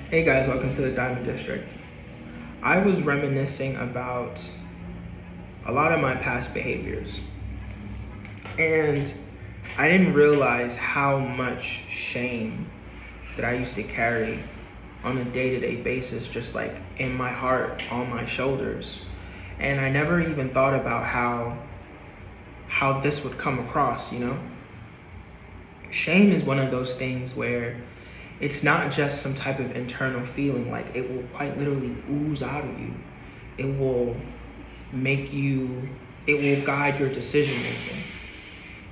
Hey guys, welcome to the Diamond District. I was reminiscing about a lot of my past behaviors, and I didn't realize how much shame that I used to carry on a day-to-day basis, just like in my heart, on my shoulders. And I never even thought about how this would come across. Shame is one of those things where it's not just some type of internal feeling, like it will quite literally ooze out of you. It will make you, it will guide your decision making.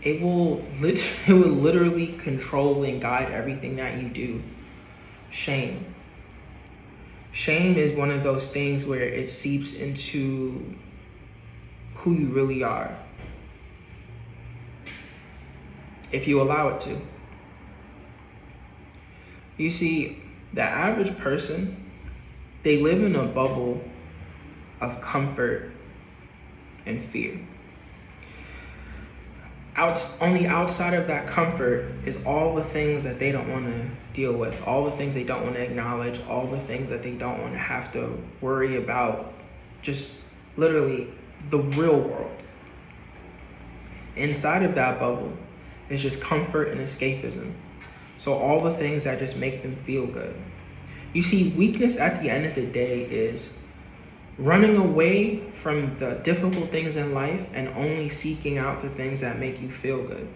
It will literally control and guide everything that you do. Shame. Shame is one of those things where it seeps into who you really are, if you allow it to. You see, the average person, they live in a bubble of comfort and fear. On the outside of that comfort is all the things that they don't want to deal with, all the things they don't want to acknowledge, all the things that they don't want to have to worry about, just literally the real world. Inside of that bubble is just comfort and escapism. So all the things that just make them feel good. You see, weakness at the end of the day is running away from the difficult things in life and only seeking out the things that make you feel good.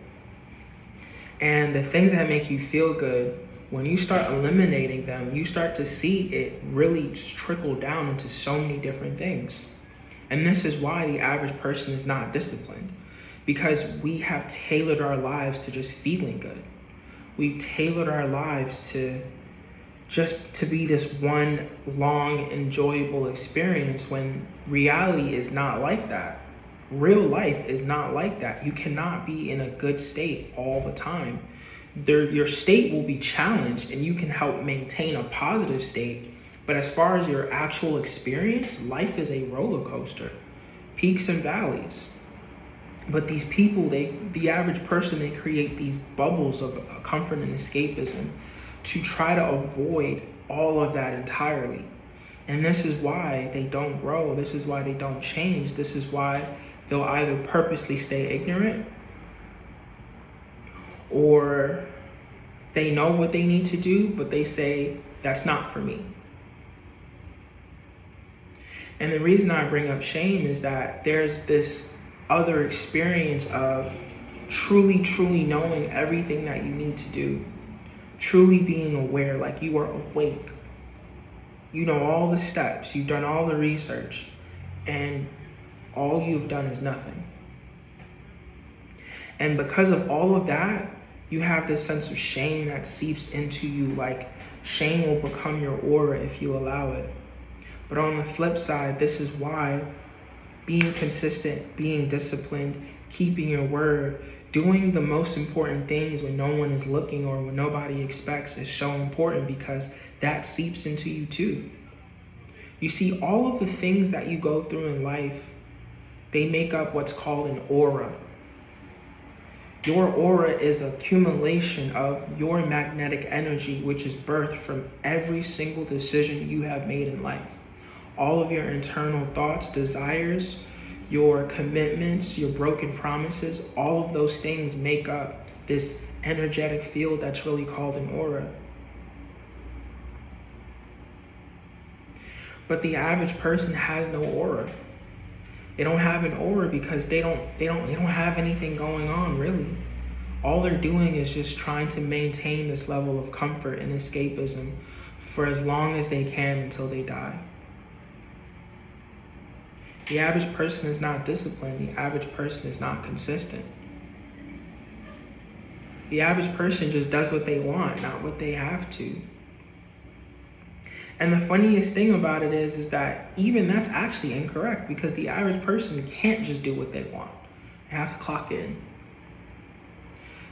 And the things that make you feel good, when you start eliminating them, you start to see it really trickle down into so many different things. And this is why the average person is not disciplined, because we have tailored our lives to just feeling good. We've tailored our lives to be this one long, enjoyable experience, when reality is not like that. Real life is not like that. You cannot be in a good state all the time. Your state will be challenged, and you can help maintain a positive state. But as far as your actual experience, life is a roller coaster, peaks and valleys. But these people, the average person, they create these bubbles of comfort and escapism to try to avoid all of that entirely. And this is why they don't grow. This is why they don't change. This is why they'll either purposely stay ignorant, or they know what they need to do, but they say, that's not for me. And the reason I bring up shame is that there's this other experience of truly, truly knowing everything that you need to do. Truly being aware, like you are awake. You know all the steps, you've done all the research, and all you've done is nothing. And because of all of that, you have this sense of shame that seeps into you, like shame will become your aura if you allow it. But on the flip side, this is why being consistent, being disciplined, keeping your word, doing the most important things when no one is looking or when nobody expects is so important, because that seeps into you too. You see, all of the things that you go through in life, they make up what's called an aura. Your aura is the accumulation of your magnetic energy, which is birthed from every single decision you have made in life. All of your internal thoughts, desires, your commitments, your broken promises, all of those things make up this energetic field that's really called an aura. But the average person has no aura. They don't have an aura because they don't have anything going on, really. All they're doing is just trying to maintain this level of comfort and escapism for as long as they can until they die. The average person is not disciplined. The average person is not consistent. The average person just does what they want, not what they have to. And the funniest thing about it is that even that's actually incorrect, because the average person can't just do what they want. They have to clock in.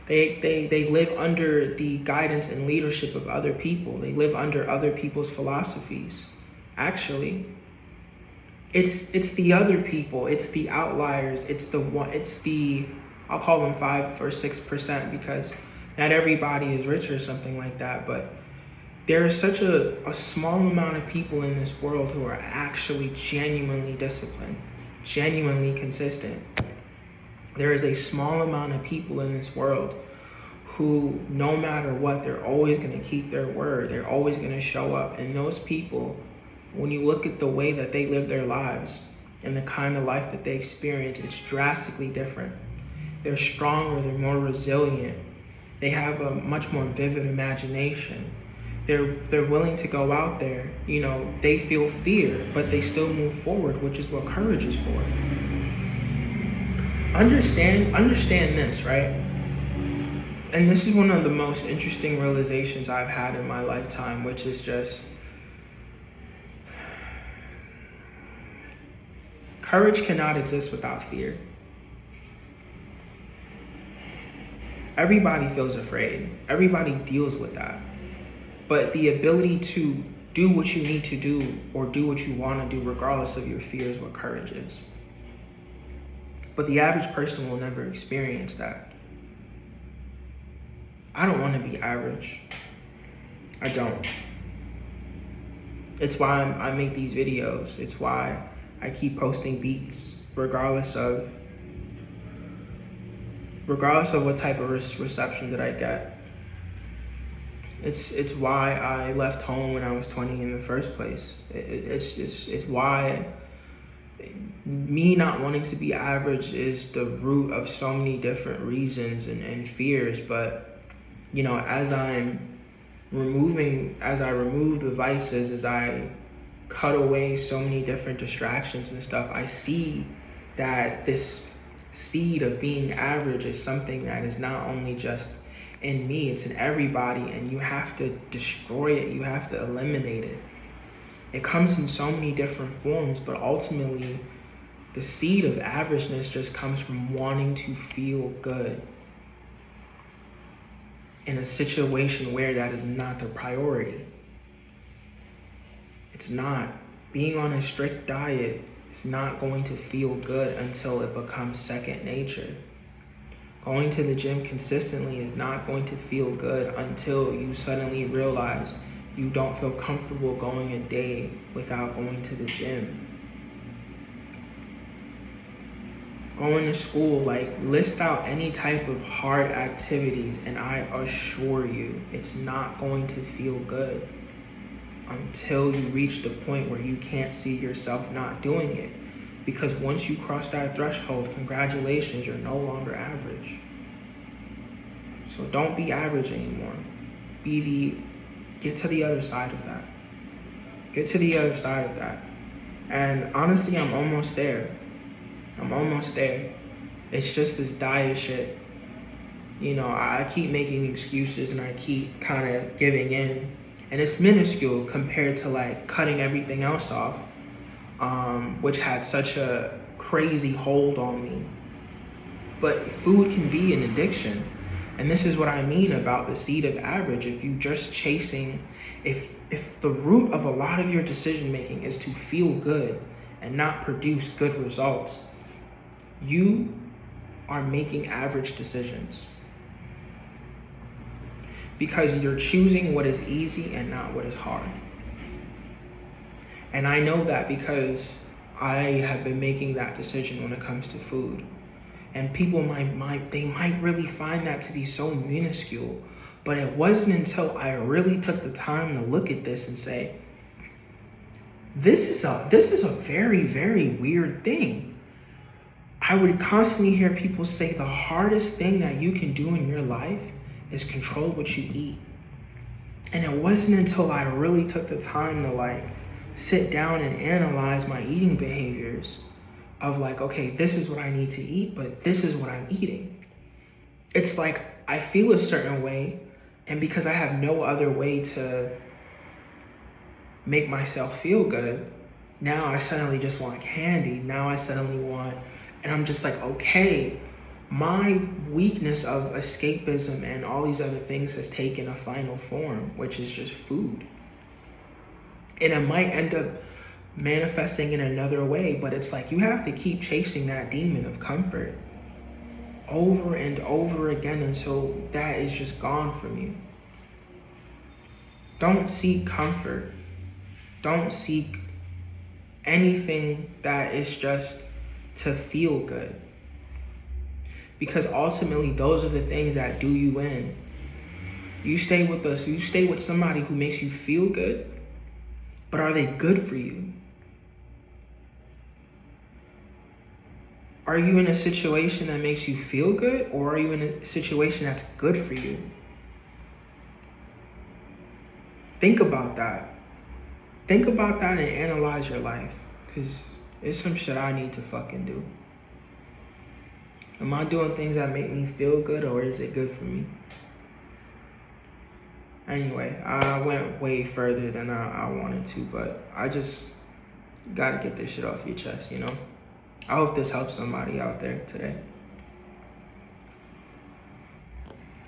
They live under the guidance and leadership of other people. They live under other people's philosophies. Actually, it's the other people, it's the outliers, I'll call them 5 or 6%, because not everybody is rich or something like that, but There is such a small amount of people in this world who are actually genuinely disciplined, genuinely consistent. There is a small amount of people in this world who, no matter what, they're always going to keep their word. They're always going to show up. And those people, when you look at the way that they live their lives and the kind of life that they experience, it's drastically different. They're stronger, they're more resilient. They have a much more vivid imagination. They're willing to go out there. You know, they feel fear, but they still move forward, which is what courage is for. Understand this, right? And this is one of the most interesting realizations I've had in my lifetime, which is just courage cannot exist without fear. Everybody feels afraid. Everybody deals with that. But the ability to do what you need to do or do what you want to do regardless of your fear is what courage is. But the average person will never experience that. I don't want to be average. I don't. It's why I make these videos. It's why I keep posting beats regardless of what type of reception that I get. It's why I left home when I was 20 in the first place. It's why me not wanting to be average is the root of so many different reasons and fears. But you know, as I remove the vices, as I cut away so many different distractions and stuff, I see that this seed of being average is something that is not only just in me, it's in everybody, and you have to destroy it, you have to eliminate it. It comes in so many different forms, but ultimately the seed of averageness just comes from wanting to feel good in a situation where that is not the priority. It's not. Being on a strict diet is not going to feel good until it becomes second nature. Going to the gym consistently is not going to feel good until you suddenly realize you don't feel comfortable going a day without going to the gym. Going to school, list out any type of hard activities, and I assure you, it's not going to feel good until you reach the point where you can't see yourself not doing it. Because once you cross that threshold, congratulations, you're no longer average. So don't be average anymore. Get to the other side of that. Get to the other side of that. And honestly, I'm almost there. It's just this diet shit. You know, I keep making excuses and I keep kind of giving in. And it's minuscule compared to cutting everything else off, which had such a crazy hold on me. But food can be an addiction. And this is what I mean about the seed of average. If you just chasing, if the root of a lot of your decision making is to feel good and not produce good results, you are making average decisions. Because you're choosing what is easy and not what is hard. And I know that because I have been making that decision when it comes to food. And people might really find that to be so minuscule. But it wasn't until I really took the time to look at this and say, this is a very, very weird thing. I would constantly hear people say the hardest thing that you can do in your life is control what you eat. And it wasn't until I really took the time to sit down and analyze my eating behaviors of okay, this is what I need to eat, but this is what I'm eating. It's I feel a certain way, and because I have no other way to make myself feel good, now I suddenly just want candy. Now I suddenly want, and I'm just okay, my weakness of escapism and all these other things has taken a final form, which is just food. And it might end up manifesting in another way, but it's you have to keep chasing that demon of comfort over and over again until that is just gone from you. Don't seek comfort. Don't seek anything that is just to feel good. Because ultimately, those are the things that do you in. You stay with somebody who makes you feel good, but are they good for you? Are you in a situation that makes you feel good, or are you in a situation that's good for you? Think about that. Think about that and analyze your life, because it's some shit I need to fucking do. Am I doing things that make me feel good, or is it good for me? Anyway, I went way further than I wanted to, but I just gotta get this shit off your chest, you know? I hope this helps somebody out there today.